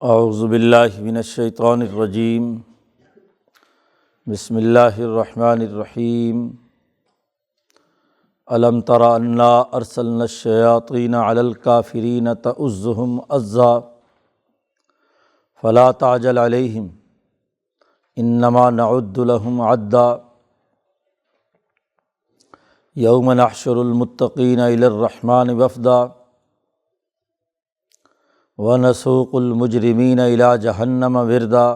اعوذ باللہ من الشیطان الرجیم بسم اللہ الرحمن الرحیم الم تر انا ارسلنا الشیاطین علی الکافرین تؤزهم عزا فلا تعجل علیہم انما نعد لهم عدا یوم نحشر المتقین الی الرحمن وفدا وَنَسُوقُ الْمُجْرِمِينَ إِلَىٰ جَهَنَّمَ وِرْدًا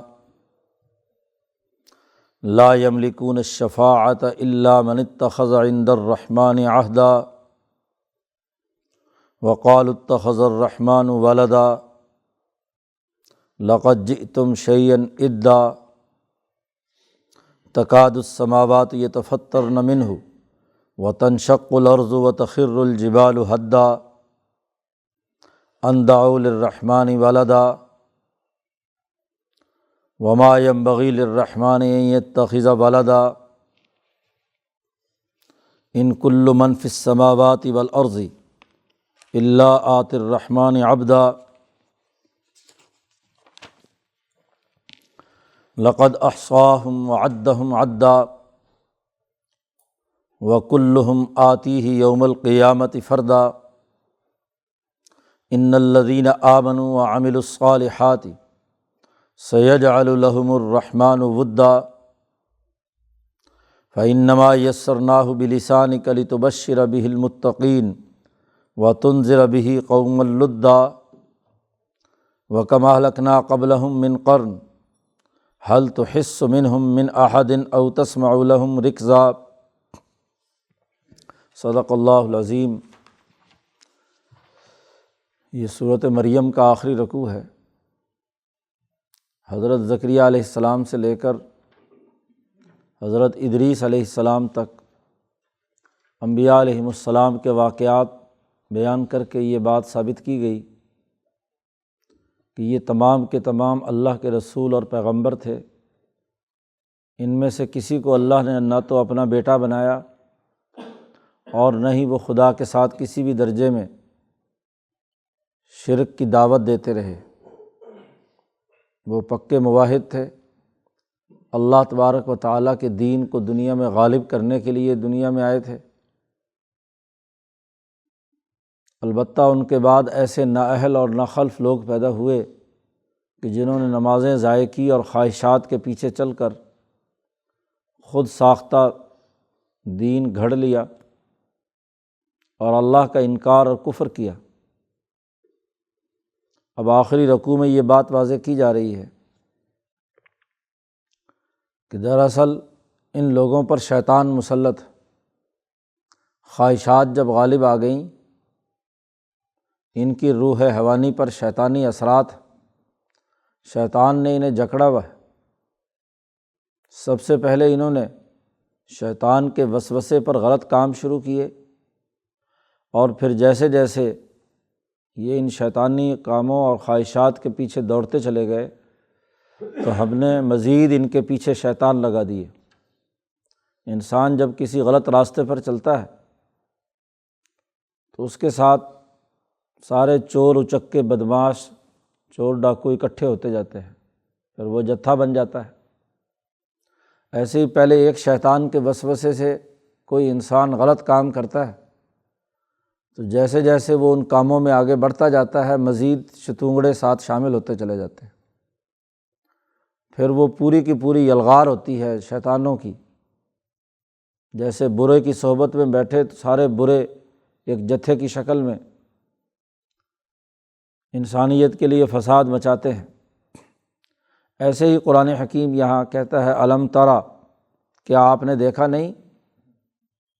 لَا يَمْلِكُونَ الشَّفَاعَةَ إِلَّا مَنِ اتَّخَذَ عِندَ الرَّحْمَٰنِ عَهْدًا وَقَالُوا اتَّخَذَ الرَّحْمَٰنُ وَلَدًا لَقَدْ جِئْتُمْ شَيْئًا إِدًّا تَكَادُ السَّمَاوَاتُ يَتَفَطَّرْنَ مِنْهُ وَتَنشَقُّ الْأَرْضُ وَتَخِرُّ الْجِبَالُ هَدًّا ان دعوا للرحمن ولدا وما ينبغي للرحمن ان يتخذ ولدا ان كل من في السماوات والارض الا آتي الرحمن عبدا لقد احصاهم وعدهم عدا وكلهم آتيه يوم القيامة فردا ان الذین آمنوا وعملوا الصالحات سیجعل لهم الرحمن ودا فإنما یسرناہ بلسانک لتبشر به المتقین وتنذر به قوما لدا وکما اہلکنا قبلهم من قرن هل تحس منهم من احد او تسمع لهم رکزا۔ صدق اللہ العظیم۔ یہ سورۃ مریم کا آخری رکوع ہے۔ حضرت زکریا علیہ السلام سے لے کر حضرت ادریس علیہ السلام تک انبیاء علیہم السلام کے واقعات بیان کر کے یہ بات ثابت کی گئی کہ یہ تمام کے تمام اللہ کے رسول اور پیغمبر تھے۔ ان میں سے کسی کو اللہ نے نہ تو اپنا بیٹا بنایا اور نہ ہی وہ خدا کے ساتھ کسی بھی درجے میں شرک کی دعوت دیتے رہے۔ وہ پکے موحد تھے۔ اللہ تبارک و تعالیٰ کے دین کو دنیا میں غالب کرنے کے لیے دنیا میں آئے تھے۔ البتہ ان کے بعد ایسے نااہل اور ناخلف لوگ پیدا ہوئے کہ جنہوں نے نمازیں ضائع کی اور خواہشات کے پیچھے چل کر خود ساختہ دین گھڑ لیا اور اللہ کا انکار اور کفر کیا۔ اب آخری رکوع میں یہ بات واضح کی جا رہی ہے کہ دراصل ان لوگوں پر شیطان مسلط، خواہشات جب غالب آ گئیں، ان کی روح حیوانی پر شیطانی اثرات، شیطان نے انہیں جکڑا ہوا ہے۔ سب سے پہلے انہوں نے شیطان کے وسوسے پر غلط کام شروع کیے، اور پھر جیسے جیسے یہ ان شیطانی کاموں اور خواہشات کے پیچھے دوڑتے چلے گئے تو ہم نے مزید ان کے پیچھے شیطان لگا دیے۔ انسان جب کسی غلط راستے پر چلتا ہے تو اس کے ساتھ سارے چور اچکے بدماش چور ڈاکو اکٹھے ہوتے جاتے ہیں، پھر وہ جتھا بن جاتا ہے۔ ایسے ہی پہلے ایک شیطان کے وسوسے سے کوئی انسان غلط کام کرتا ہے تو جیسے جیسے وہ ان کاموں میں آگے بڑھتا جاتا ہے مزید شتونگڑے ساتھ شامل ہوتے چلے جاتے ہیں۔ پھر وہ پوری کی پوری یلغار ہوتی ہے شیطانوں کی۔ جیسے برے کی صحبت میں بیٹھے تو سارے برے ایک جتھے کی شکل میں انسانیت کے لیے فساد مچاتے ہیں۔ ایسے ہی قرآن حکیم یہاں کہتا ہے الم ترا، کیا آپ نے دیکھا نہیں؟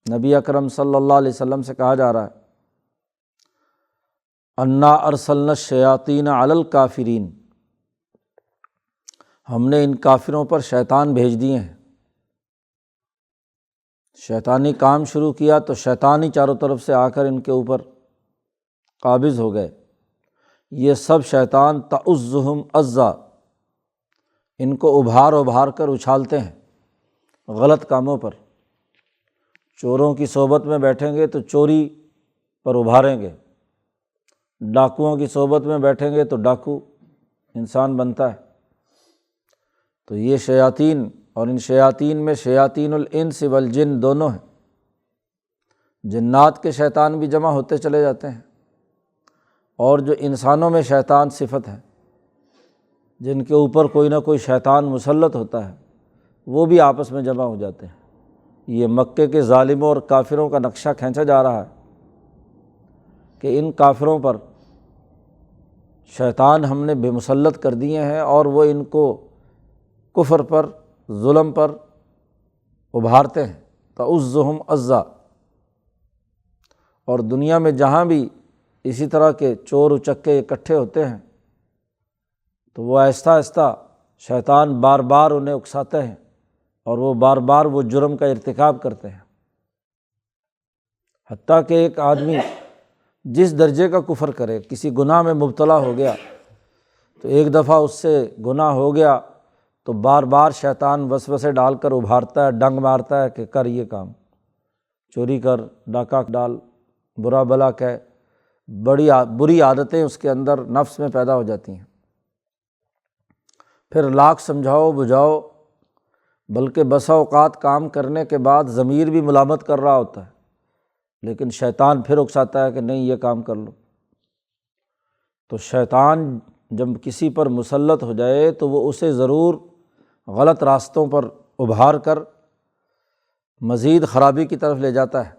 نبی اکرم صلی اللہ علیہ وسلم سے کہا جا رہا ہے انا ارسلنا الشیاطین علی الکافرین، ہم نے ان کافروں پر شیطان بھیج دیے ہیں۔ شیطانی کام شروع کیا تو شیطان ہی چاروں طرف سے آ کر ان کے اوپر قابض ہو گئے۔ یہ سب شیطان تعزهم عزا، ان کو ابھار ابھار کر اچھالتے ہیں غلط کاموں پر۔ چوروں کی صحبت میں بیٹھیں گے تو چوری پر ابھاریں گے، ڈاکوؤں کی صحبت میں بیٹھیں گے تو ڈاکو انسان بنتا ہے۔ تو یہ شیاطین، اور ان شیاطین میں شیاطین الانس والجن دونوں ہیں، جنات کے شیطان بھی جمع ہوتے چلے جاتے ہیں، اور جو انسانوں میں شیطان صفت ہے، جن کے اوپر کوئی نہ کوئی شیطان مسلط ہوتا ہے، وہ بھی آپس میں جمع ہو جاتے ہیں۔ یہ مکے کے ظالموں اور کافروں کا نقشہ کھینچا جا رہا ہے کہ ان کافروں پر شیطان ہم نے بے مسلط کر دیے ہیں، اور وہ ان کو کفر پر، ظلم پر ابھارتے ہیں، تعزہم عزا۔ اور دنیا میں جہاں بھی اسی طرح کے چور اچکے اکٹھے ہوتے ہیں تو وہ آہستہ آہستہ شیطان بار بار انہیں اکساتے ہیں، اور وہ بار بار وہ جرم کا ارتکاب کرتے ہیں، حتیٰ کہ ایک آدمی جس درجے کا کفر کرے، کسی گناہ میں مبتلا ہو گیا تو ایک دفعہ اس سے گناہ ہو گیا تو بار بار شیطان وسوسے ڈال کر ابھارتا ہے، ڈنگ مارتا ہے کہ کر یہ کام، چوری کر، ڈاکہ ڈال، برا بلا کہہ، بری عادتیں اس کے اندر نفس میں پیدا ہو جاتی ہیں۔ پھر لاکھ سمجھاؤ بجھاؤ، بلکہ بسا اوقات کام کرنے کے بعد ضمیر بھی ملامت کر رہا ہوتا ہے، لیکن شیطان پھر اکساتا ہے کہ نہیں یہ کام کر لو۔ تو شیطان جب کسی پر مسلط ہو جائے تو وہ اسے ضرور غلط راستوں پر ابھار کر مزید خرابی کی طرف لے جاتا ہے۔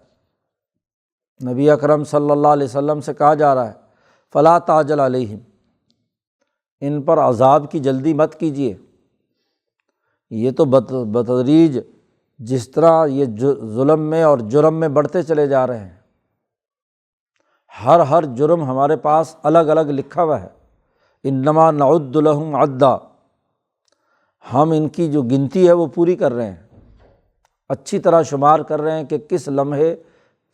نبی اکرم صلی اللہ علیہ وسلم سے کہا جا رہا ہے فلا تعجل علیہم، ان پر عذاب کی جلدی مت کیجیے، یہ تو بتدریج جس طرح یہ ظلم میں اور جرم میں بڑھتے چلے جا رہے ہیں، ہر جرم ہمارے پاس الگ الگ لکھا ہوا ہے، انما نعد لہم عدا، ہم ان کی جو گنتی ہے وہ پوری کر رہے ہیں، اچھی طرح شمار کر رہے ہیں کہ کس لمحے،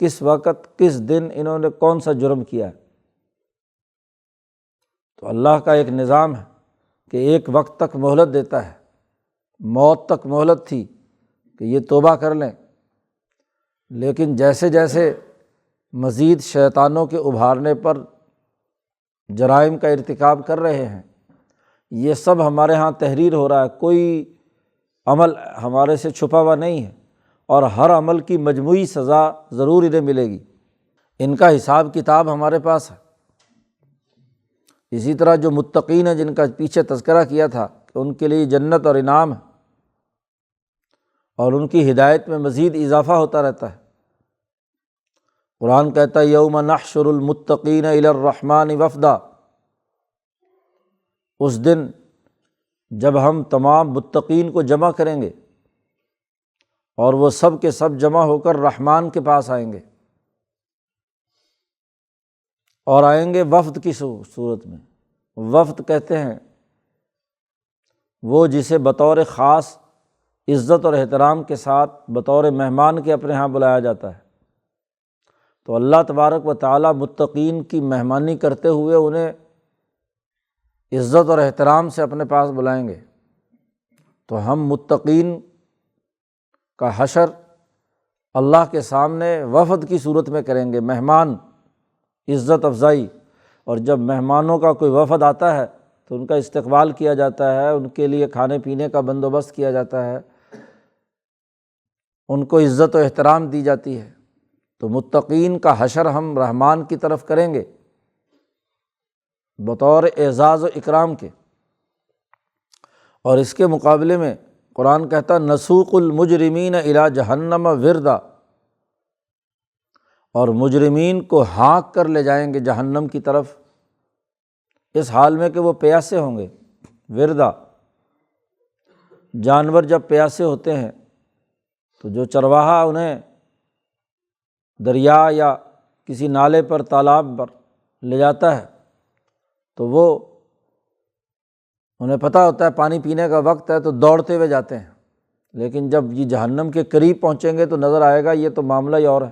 کس وقت، کس دن انہوں نے کون سا جرم کیا ہے۔ تو اللہ کا ایک نظام ہے کہ ایک وقت تک مہلت دیتا ہے، موت تک مہلت تھی کہ یہ توبہ کر لیں، لیکن جیسے جیسے مزید شیطانوں کے ابھارنے پر جرائم کا ارتکاب کر رہے ہیں، یہ سب ہمارے ہاں تحریر ہو رہا ہے، کوئی عمل ہمارے سے چھپا ہوا نہیں ہے، اور ہر عمل کی مجموعی سزا ضرور انہیں ملے گی، ان کا حساب کتاب ہمارے پاس ہے۔ اسی طرح جو متقین ہیں جن کا پیچھے تذکرہ کیا تھا کہ ان کے لیے جنت اور انعام ہے، اور ان کی ہدایت میں مزید اضافہ ہوتا رہتا ہے۔ قرآن کہتا ہے یوم نحشر المتقین الی الرحمن وفدا، اس دن جب ہم تمام متقین کو جمع کریں گے اور وہ سب کے سب جمع ہو کر رحمان کے پاس آئیں گے، اور آئیں گے وفد کی صورت میں۔ وفد کہتے ہیں وہ جسے بطور خاص عزت اور احترام کے ساتھ بطور مہمان کے اپنے ہاں بلایا جاتا ہے۔ تو اللہ تبارک و تعالیٰ متقین کی مہمانی کرتے ہوئے انہیں عزت اور احترام سے اپنے پاس بلائیں گے۔ تو ہم متقین کا حشر اللہ کے سامنے وفد کی صورت میں کریں گے، مہمان، عزت افزائی، اور جب مہمانوں کا کوئی وفد آتا ہے تو ان کا استقبال کیا جاتا ہے، ان کے لیے کھانے پینے کا بندوبست کیا جاتا ہے، ان کو عزت و احترام دی جاتی ہے۔ تو متقین کا حشر ہم رحمان کی طرف کریں گے بطور اعزاز و اکرام کے۔ اور اس کے مقابلے میں قرآن کہتا نسوق المجرمین الی جہنم وردا، اور مجرمین کو ہانک کر لے جائیں گے جہنم کی طرف، اس حال میں کہ وہ پیاسے ہوں گے۔ وردا، جانور جب پیاسے ہوتے ہیں تو جو چرواہا انہیں دریا یا کسی نالے پر، تالاب پر لے جاتا ہے تو وہ انہیں پتہ ہوتا ہے پانی پینے کا وقت ہے تو دوڑتے ہوئے جاتے ہیں، لیکن جب یہ جہنم کے قریب پہنچیں گے تو نظر آئے گا یہ تو معاملہ ہی اور ہے۔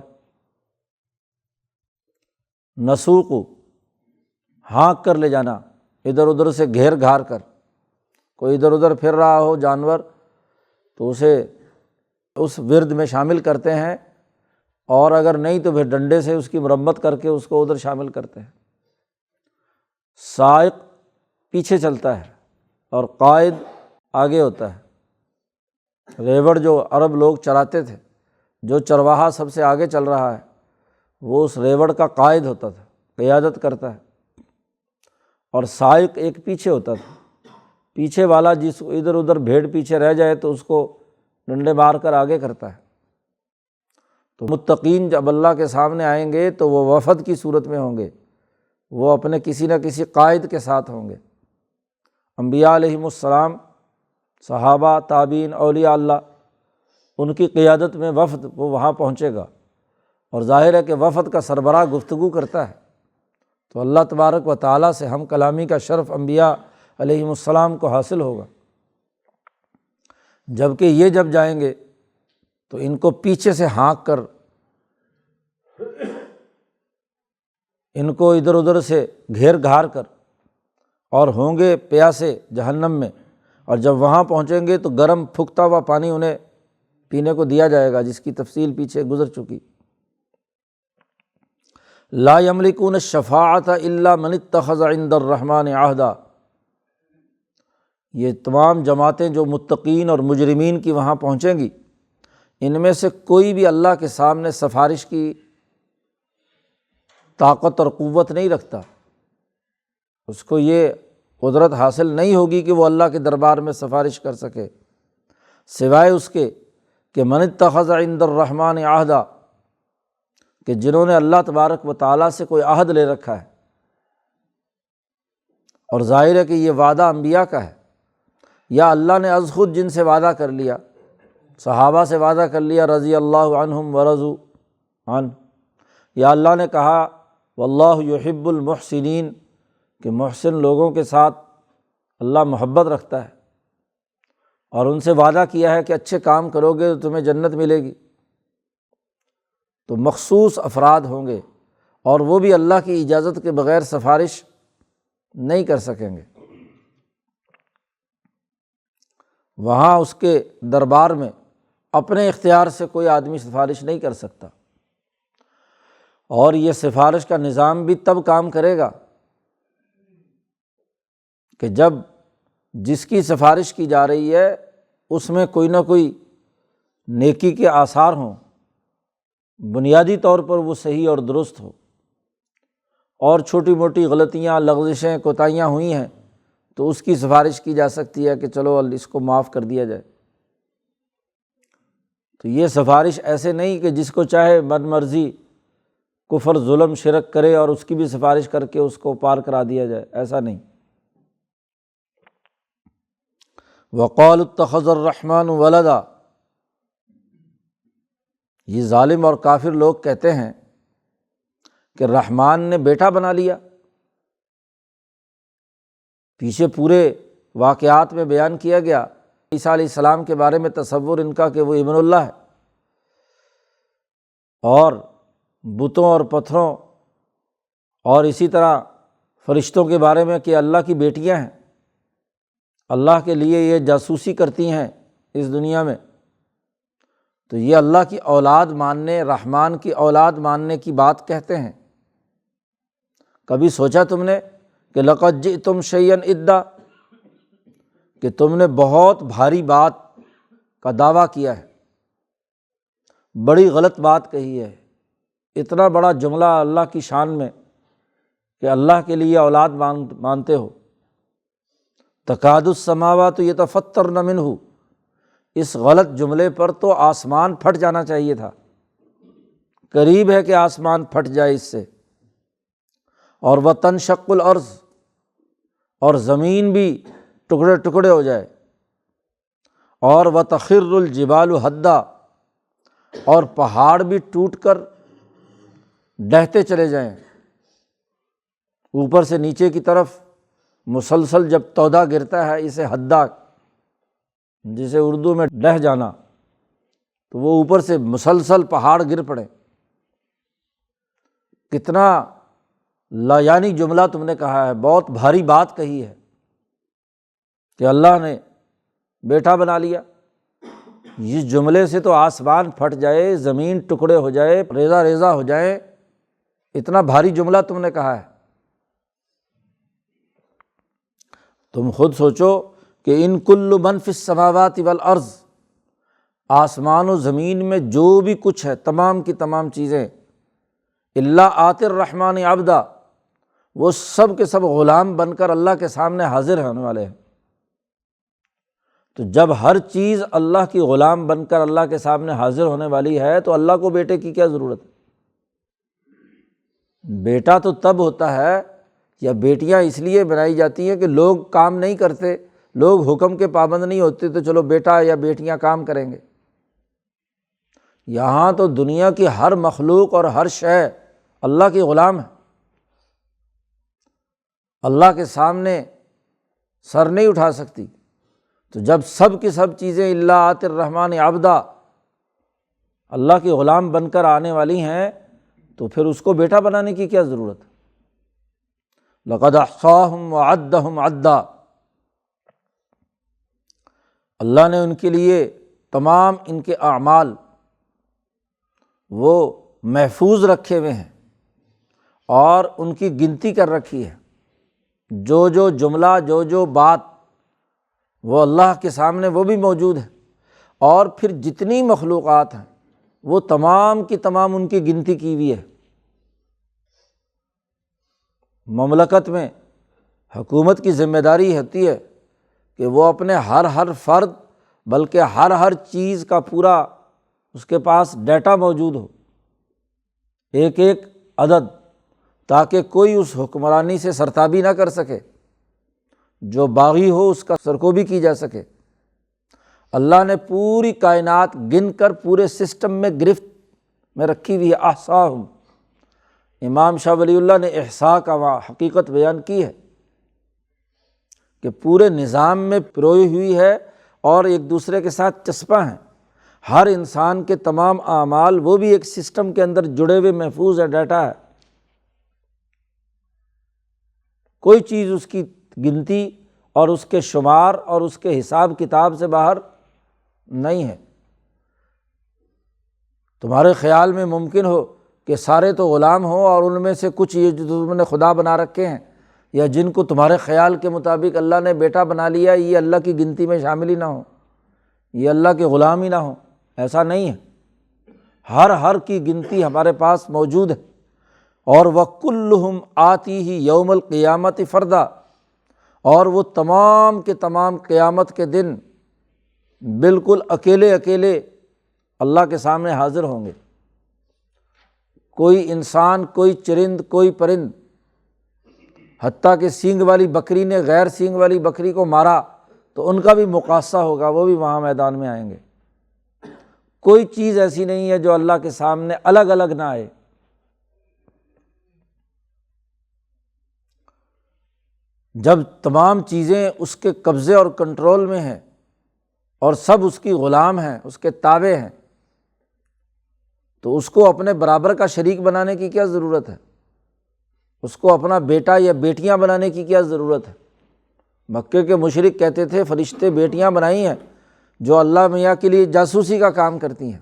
نسوق، ہانک کر لے جانا، ادھر ادھر سے گھیر گھار کر، کوئی ادھر ادھر پھر رہا ہو جانور تو اسے اس ورد میں شامل کرتے ہیں، اور اگر نہیں تو پھر ڈنڈے سے اس کی مرمت کر کے اس کو ادھر شامل کرتے ہیں۔ سائق پیچھے چلتا ہے اور قائد آگے ہوتا ہے۔ ریوڑ جو عرب لوگ چراتے تھے، جو چرواہا سب سے آگے چل رہا ہے وہ اس ریوڑ کا قائد ہوتا تھا، قیادت کرتا ہے، اور سائق ایک پیچھے ہوتا تھا۔ پیچھے والا جس ادھر ادھر بھیڑ پیچھے رہ جائے تو اس کو ڈنڈے مار کر آگے کرتا ہے۔ تو متقین جب اللہ کے سامنے آئیں گے تو وہ وفد کی صورت میں ہوں گے، وہ اپنے کسی نہ کسی قائد کے ساتھ ہوں گے۔ انبیاء علیہم السلام، صحابہ، تابعین، اولیاء اللہ، ان کی قیادت میں وفد وہ وہاں پہنچے گا، اور ظاہر ہے کہ وفد کا سربراہ گفتگو کرتا ہے، تو اللہ تبارک و تعالیٰ سے ہم کلامی کا شرف انبیاء علیہم السلام کو حاصل ہوگا۔ جبکہ یہ جب جائیں گے تو ان کو پیچھے سے ہانک کر، ان کو ادھر ادھر سے گھیر گھار کر، اور ہوں گے پیاسے جہنم میں، اور جب وہاں پہنچیں گے تو گرم پھکتا ہوا پانی انہیں پینے کو دیا جائے گا، جس کی تفصیل پیچھے گزر چکی۔ لا یملکون الشفاعۃ الا من اتخذ عند الرحمن عہدا، یہ تمام جماعتیں جو متقین اور مجرمین کی وہاں پہنچیں گی، ان میں سے کوئی بھی اللہ کے سامنے سفارش کی طاقت اور قوت نہیں رکھتا، اس کو یہ قدرت حاصل نہیں ہوگی کہ وہ اللہ کے دربار میں سفارش کر سکے، سوائے اس کے کہ من اتخذ عند الرحمن عہدا، کہ جنہوں نے اللہ تبارک و تعالیٰ سے کوئی عہد لے رکھا ہے، اور ظاہر ہے کہ یہ وعدہ انبیاء کا ہے، یا اللہ نے از خود جن سے وعدہ کر لیا، صحابہ سے وعدہ کر لیا رضی اللہ عنہم ورضوا عنہ، یا اللہ نے کہا واللہ یحب المحسنین، کہ محسن لوگوں کے ساتھ اللہ محبت رکھتا ہے، اور ان سے وعدہ کیا ہے کہ اچھے کام کرو گے تو تمہیں جنت ملے گی۔ تو مخصوص افراد ہوں گے، اور وہ بھی اللہ کی اجازت کے بغیر سفارش نہیں کر سکیں گے۔ وہاں اس کے دربار میں اپنے اختیار سے کوئی آدمی سفارش نہیں کر سکتا، اور یہ سفارش کا نظام بھی تب کام کرے گا کہ جب جس کی سفارش کی جا رہی ہے اس میں کوئی نہ کوئی نیکی کے آثار ہوں، بنیادی طور پر وہ صحیح اور درست ہو، اور چھوٹی موٹی غلطیاں، لغزشیں، کوتاہیاں ہوئی ہیں تو اس کی سفارش کی جا سکتی ہے کہ چلو اس کو معاف کر دیا جائے۔ تو یہ سفارش ایسے نہیں کہ جس کو چاہے من مرضی کفر، ظلم، شرک کرے اور اس کی بھی سفارش کر کے اس کو پار کرا دیا جائے، ایسا نہیں۔ وقالوا اتخذ الرحمن ولدا، یہ ظالم اور کافر لوگ کہتے ہیں کہ رحمان نے بیٹا بنا لیا۔ پیچھے پورے واقعات میں بیان کیا گیا عیسیٰ علیہ السلام کے بارے میں تصور ان کا کہ وہ ابن اللہ ہے، اور بتوں اور پتھروں اور اسی طرح فرشتوں کے بارے میں کہ اللہ کی بیٹیاں ہیں، اللہ کے لیے یہ جاسوسی کرتی ہیں اس دنیا میں۔ تو یہ اللہ کی اولاد ماننے، رحمان کی اولاد ماننے کی بات کہتے ہیں۔ کبھی سوچا تم نے کہ لقد جئتم شیئا ادا، کہ تم نے بہت بھاری بات کا دعویٰ کیا ہے، بڑی غلط بات کہی ہے، اتنا بڑا جملہ اللہ کی شان میں کہ اللہ کے لیے اولاد مانتے ہو۔ تکاد السماوات یتفطرن منہ، اس غلط جملے پر تو آسمان پھٹ جانا چاہیے تھا، قریب ہے کہ آسمان پھٹ جائے اس سے، اور وتنشق الارض، اور زمین بھی ٹکڑے ٹکڑے ہو جائے، اور وتخر الجبال ہدا، اور پہاڑ بھی ٹوٹ کر ڈہتے چلے جائیں، اوپر سے نیچے کی طرف مسلسل جب تودا گرتا ہے اسے ہدا، جسے اردو میں ڈہ جانا، تو وہ اوپر سے مسلسل پہاڑ گر پڑے۔ کتنا لایعنی جملہ تم نے کہا ہے، بہت بھاری بات کہی ہے کہ اللہ نے بیٹا بنا لیا۔ اس جملے سے تو آسمان پھٹ جائے، زمین ٹکڑے ہو جائے، ریزہ ریزہ ہو جائے، اتنا بھاری جملہ تم نے کہا ہے۔ تم خود سوچو کہ ان کل من فی السماوات والارض، آسمان و زمین میں جو بھی کچھ ہے، تمام کی تمام چیزیں، الا آتی الرحمن عبدا، وہ سب کے سب غلام بن کر اللہ کے سامنے حاضر ہونے والے ہیں۔ تو جب ہر چیز اللہ کی غلام بن کر اللہ کے سامنے حاضر ہونے والی ہے تو اللہ کو بیٹے کی کیا ضرورت ہے؟ بیٹا تو تب ہوتا ہے، یا بیٹیاں اس لیے بنائی جاتی ہیں کہ لوگ کام نہیں کرتے، لوگ حکم کے پابند نہیں ہوتے، تو چلو بیٹا یا بیٹیاں کام کریں گے۔ یہاں تو دنیا کی ہر مخلوق اور ہر شے اللہ کی غلام ہے، اللہ کے سامنے سر نہیں اٹھا سکتی۔ تو جب سب کی سب چیزیں الا آتی الرحمن عبدا اللہ کی غلام بن کر آنے والی ہیں، تو پھر اس کو بیٹا بنانے کی کیا ضرورت ہے؟ لقد احصاہم وعدہم عدا، اللہ نے ان کے لیے تمام ان کے اعمال وہ محفوظ رکھے ہوئے ہیں اور ان کی گنتی کر رکھی ہے۔ جو جو جملہ، جو جو بات وہ اللہ کے سامنے وہ بھی موجود ہے، اور پھر جتنی مخلوقات ہیں وہ تمام کی تمام ان کی گنتی کی ہوئی ہے۔ مملکت میں حکومت کی ذمہ داری ہوتی ہے کہ وہ اپنے ہر فرد، بلکہ ہر چیز کا پورا اس کے پاس ڈیٹا موجود ہو، ایک ایک عدد، تاکہ کوئی اس حکمرانی سے سرتابی نہ کر سکے، جو باغی ہو اس کا سرکوبی کی جا سکے۔ اللہ نے پوری کائنات گن کر پورے سسٹم میں گرفت میں رکھی ہوئی ہے۔ احصاہم، امام شاہ ولی اللہ نے احصاء کا حقیقت بیان کی ہے کہ پورے نظام میں پروئی ہوئی ہے اور ایک دوسرے کے ساتھ چسپاں ہیں۔ ہر انسان کے تمام اعمال وہ بھی ایک سسٹم کے اندر جڑے ہوئے محفوظ ہے، ڈیٹا ہے۔ کوئی چیز اس کی گنتی اور اس کے شمار اور اس کے حساب کتاب سے باہر نہیں ہے۔ تمہارے خیال میں ممکن ہو کہ سارے تو غلام ہوں اور ان میں سے کچھ یہ جو تم نے خدا بنا رکھے ہیں، یا جن کو تمہارے خیال کے مطابق اللہ نے بیٹا بنا لیا، یہ اللہ کی گنتی میں شامل ہی نہ ہو، یہ اللہ کے غلام ہی نہ ہو۔ ایسا نہیں ہے، ہر کی گنتی ہمارے پاس موجود ہے۔ اور وَكُلُّهُمْ آتِيهِ يَوْمَ الْقِيَامَةِ فَرْدًا، اور وہ تمام کے تمام قیامت کے دن بالکل اکیلے اکیلے اللہ کے سامنے حاضر ہوں گے۔ کوئی انسان، کوئی چرند، کوئی پرند، حتیٰ کہ سینگ والی بکری نے غیر سینگ والی بکری کو مارا تو ان کا بھی مقاصہ ہوگا، وہ بھی وہاں میدان میں آئیں گے۔ کوئی چیز ایسی نہیں ہے جو اللہ کے سامنے الگ الگ نہ آئے۔ جب تمام چیزیں اس کے قبضے اور کنٹرول میں ہیں اور سب اس کی غلام ہیں، اس کے تابع ہیں، تو اس کو اپنے برابر کا شریک بنانے کی کیا ضرورت ہے؟ اس کو اپنا بیٹا یا بیٹیاں بنانے کی کیا ضرورت ہے؟ مکے کے مشرک کہتے تھے فرشتے بیٹیاں بنائی ہیں جو اللہ میاں کے لیے جاسوسی کا کام کرتی ہیں،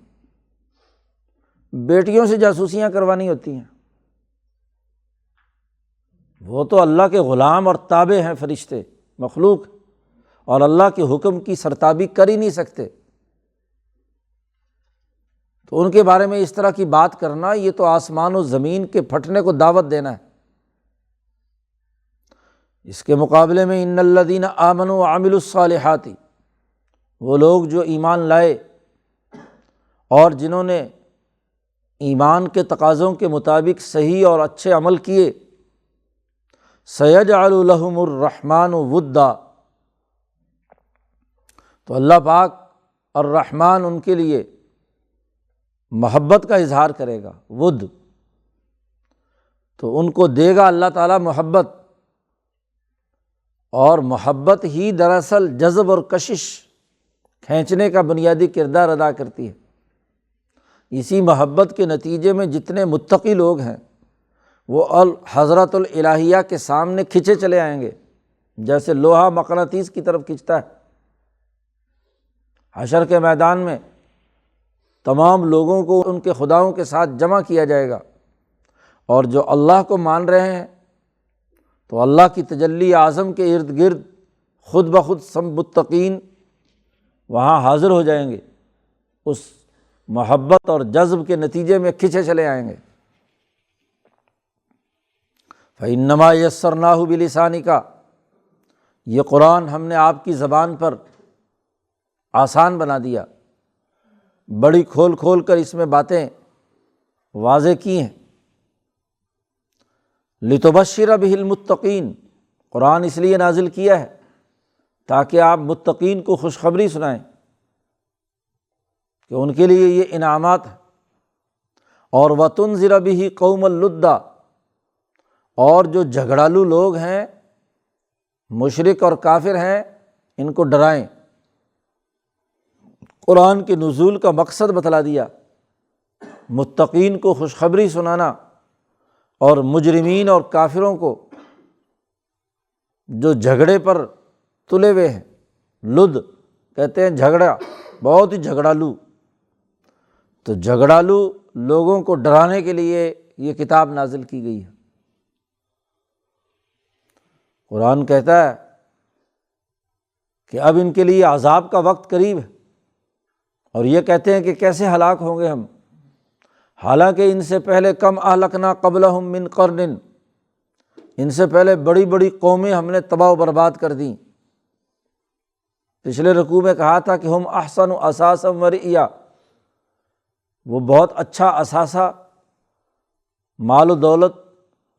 بیٹیوں سے جاسوسیاں کروانی ہوتی ہیں۔ وہ تو اللہ کے غلام اور تابع ہیں، فرشتے مخلوق، اور اللہ کے حکم کی سرتابی کر ہی نہیں سکتے۔ تو ان کے بارے میں اس طرح کی بات کرنا، یہ تو آسمان و زمین کے پھٹنے کو دعوت دینا ہے۔ اس کے مقابلے میں ان الذین آمنوا وعملوا الصالحات، وہ لوگ جو ایمان لائے اور جنہوں نے ایمان کے تقاضوں کے مطابق صحیح اور اچھے عمل کیے، سیجعل لہم الرحمن ودا، تو اللہ پاک الرحمن ان کے لیے محبت کا اظہار کرے گا، ود، تو ان کو دے گا اللہ تعالیٰ محبت، اور محبت ہی دراصل جذب اور کشش، کھینچنے کا بنیادی کردار ادا کرتی ہے۔ اسی محبت کے نتیجے میں جتنے متقی لوگ ہیں وہ حضرت الالہیہ کے سامنے کھنچے چلے آئیں گے، جیسے لوہا مقناطیس کی طرف کھنچتا ہے۔ حشر کے میدان میں تمام لوگوں کو ان کے خداؤں کے ساتھ جمع کیا جائے گا، اور جو اللہ کو مان رہے ہیں تو اللہ کی تجلی اعظم کے ارد گرد خود بخود سب متقین وہاں حاضر ہو جائیں گے، اس محبت اور جذب کے نتیجے میں کھنچے چلے آئیں گے۔ فَإِنَّمَا يَسَّرْنَاهُ بِلِسَانِكَ، یہ قرآن ہم نے آپ کی زبان پر آسان بنا دیا، بڑی کھول کھول کر اس میں باتیں واضح کی ہیں۔ لِتُبَشِّرَ بِهِ الْمُتَّقِينَ، قرآن اس لیے نازل کیا ہے تاکہ آپ متقین کو خوشخبری سنائیں کہ ان کے لیے یہ انعامات ہیں۔ اور وَتُنذِرَ بِهِ قَوْمَ اللُّدَّ، اور جو جھگڑالو لوگ ہیں، مشرک اور کافر ہیں، ان کو ڈرائیں۔ قرآن کے نزول کا مقصد بتلا دیا، متقین کو خوشخبری سنانا، اور مجرمین اور کافروں کو جو جھگڑے پر تلے ہوئے ہیں، لد کہتے ہیں جھگڑا، بہت ہی جھگڑالو، تو جھگڑالو لوگوں کو ڈرانے کے لیے یہ کتاب نازل کی گئی ہے۔ قرآن کہتا ہے کہ اب ان کے لیے عذاب کا وقت قریب ہے، اور یہ کہتے ہیں کہ کیسے ہلاک ہوں گے ہم، حالانکہ ان سے پہلے کم اہلکنا قبلہم من قرن، ان سے پہلے بڑی بڑی قومیں ہم نے تباہ و برباد کر دیں۔ پچھلے رکوع میں کہا تھا کہ ہم احسن اساسا ورعیا، وہ بہت اچھا اثاثہ، مال و دولت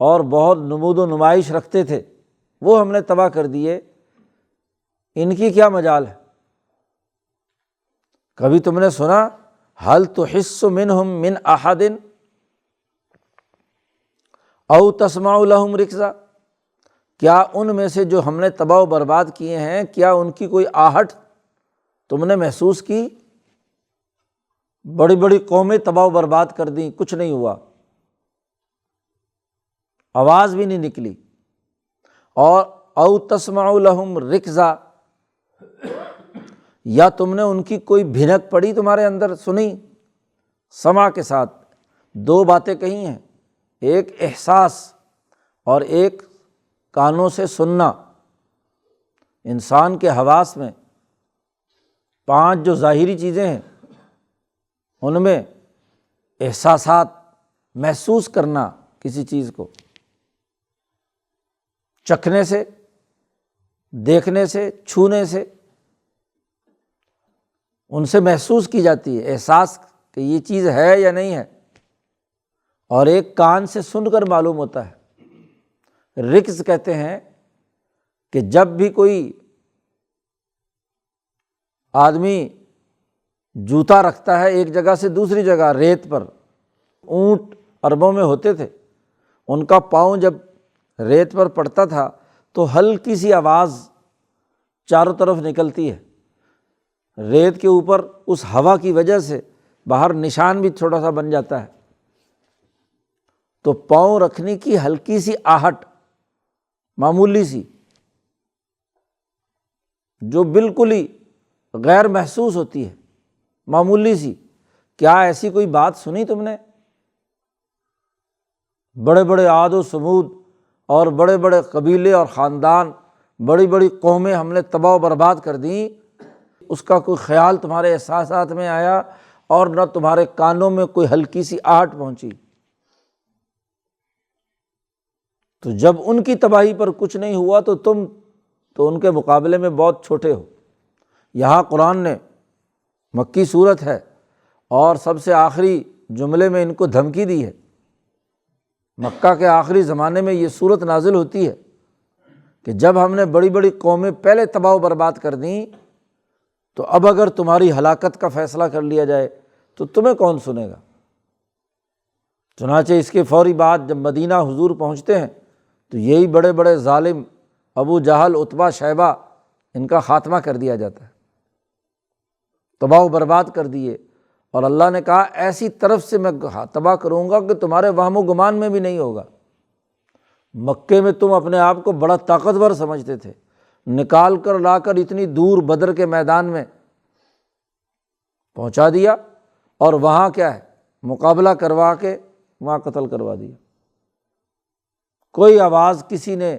اور بہت نمود و نمائش رکھتے تھے، وہ ہم نے تباہ کر دیے، ان کی کیا مجال ہے؟ کبھی تم نے سنا هل تحس منہم من احد او تسمع لهم رکزا، کیا ان میں سے جو ہم نے تباہ و برباد کیے ہیں، کیا ان کی کوئی آہٹ تم نے محسوس کی؟ بڑی بڑی قومیں تباہ و برباد کر دیں، کچھ نہیں ہوا، آواز بھی نہیں نکلی۔ اور او تسمع لهم رکزا، یا تم نے ان کی کوئی بھنک پڑی تمہارے اندر، سنی؟ سمع کے ساتھ دو باتیں کہی ہیں، ایک احساس اور ایک کانوں سے سننا۔ انسان کے حواس میں 5 جو ظاہری چیزیں ہیں، ان میں احساسات، محسوس کرنا کسی چیز کو، چکھنے سے، دیکھنے سے، چھونے سے، ان سے محسوس کی جاتی ہے احساس کہ یہ چیز ہے یا نہیں ہے، اور ایک کان سے سن کر معلوم ہوتا ہے۔ رکز کہتے ہیں کہ جب بھی کوئی آدمی جوتا رکھتا ہے ایک جگہ سے دوسری جگہ ریت پر، اونٹ عربوں میں ہوتے تھے، ان کا پاؤں جب ریت پر پڑتا تھا تو ہلکی سی آواز چاروں طرف نکلتی ہے، ریت کے اوپر اس ہوا کی وجہ سے باہر نشان بھی تھوڑا سا بن جاتا ہے، تو پاؤں رکھنے کی ہلکی سی آہٹ، معمولی سی، جو بالکل ہی غیر محسوس ہوتی ہے، معمولی سی، کیا ایسی کوئی بات سنی تم نے؟ بڑے بڑے عاد و ثمود اور بڑے بڑے قبیلے اور خاندان، بڑی بڑی قومیں ہم نے تباہ و برباد کر دیں، اس کا کوئی خیال تمہارے احساسات میں آیا اور نہ تمہارے کانوں میں کوئی ہلکی سی آہٹ پہنچی؟ تو جب ان کی تباہی پر کچھ نہیں ہوا تو تم تو ان کے مقابلے میں بہت چھوٹے ہو۔ یہاں قرآن نے، مکی صورت ہے اور سب سے آخری جملے میں ان کو دھمکی دی ہے۔ مکہ کے آخری زمانے میں یہ صورت نازل ہوتی ہے کہ جب ہم نے بڑی بڑی قومیں پہلے تباہ و برباد کر دیں، تو اب اگر تمہاری ہلاکت کا فیصلہ کر لیا جائے تو تمہیں کون سنے گا؟ چنانچہ اس کے فوری بعد جب مدینہ حضور پہنچتے ہیں تو یہی بڑے بڑے ظالم ابو جہل، عتبہ، شیبہ، ان کا خاتمہ کر دیا جاتا ہے، تباہ و برباد کر دیے۔ اور اللہ نے کہا ایسی طرف سے میں تباہ کروں گا کہ تمہارے وہم و گمان میں بھی نہیں ہوگا۔ مکے میں تم اپنے آپ کو بڑا طاقتور سمجھتے تھے، نکال کر لا کر اتنی دور بدر کے میدان میں پہنچا دیا، اور وہاں کیا ہے، مقابلہ کروا کے وہاں قتل کروا دیا۔ کوئی آواز کسی نے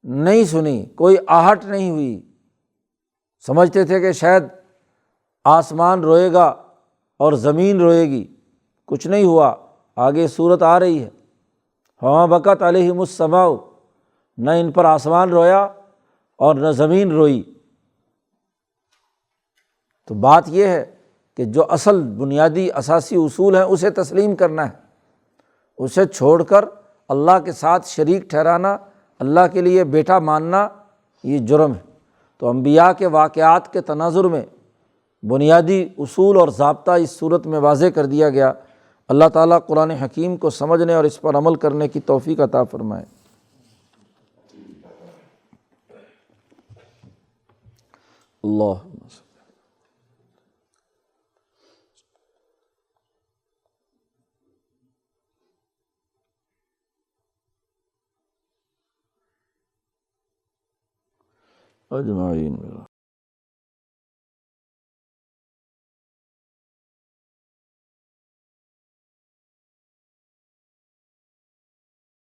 نہیں سنی، کوئی آہٹ نہیں ہوئی۔ سمجھتے تھے کہ شاید آسمان روئے گا اور زمین روئے گی، کچھ نہیں ہوا۔ آگے صورت آ رہی ہے، فما بکت علیہم السماء، نہ ان پر آسمان رویا اور نہ زمین روئی۔ تو بات یہ ہے کہ جو اصل بنیادی اساسی اصول ہیں اسے تسلیم کرنا ہے، اسے چھوڑ کر اللہ کے ساتھ شریک ٹھہرانا، اللہ کے لیے بیٹا ماننا، یہ جرم ہے۔ تو انبیاء کے واقعات کے تناظر میں بنیادی اصول اور ضابطہ اس صورت میں واضح کر دیا گیا۔ اللہ تعالیٰ قرآن حکیم کو سمجھنے اور اس پر عمل کرنے کی توفیق عطا فرمائے۔ اللہ اجمعین۔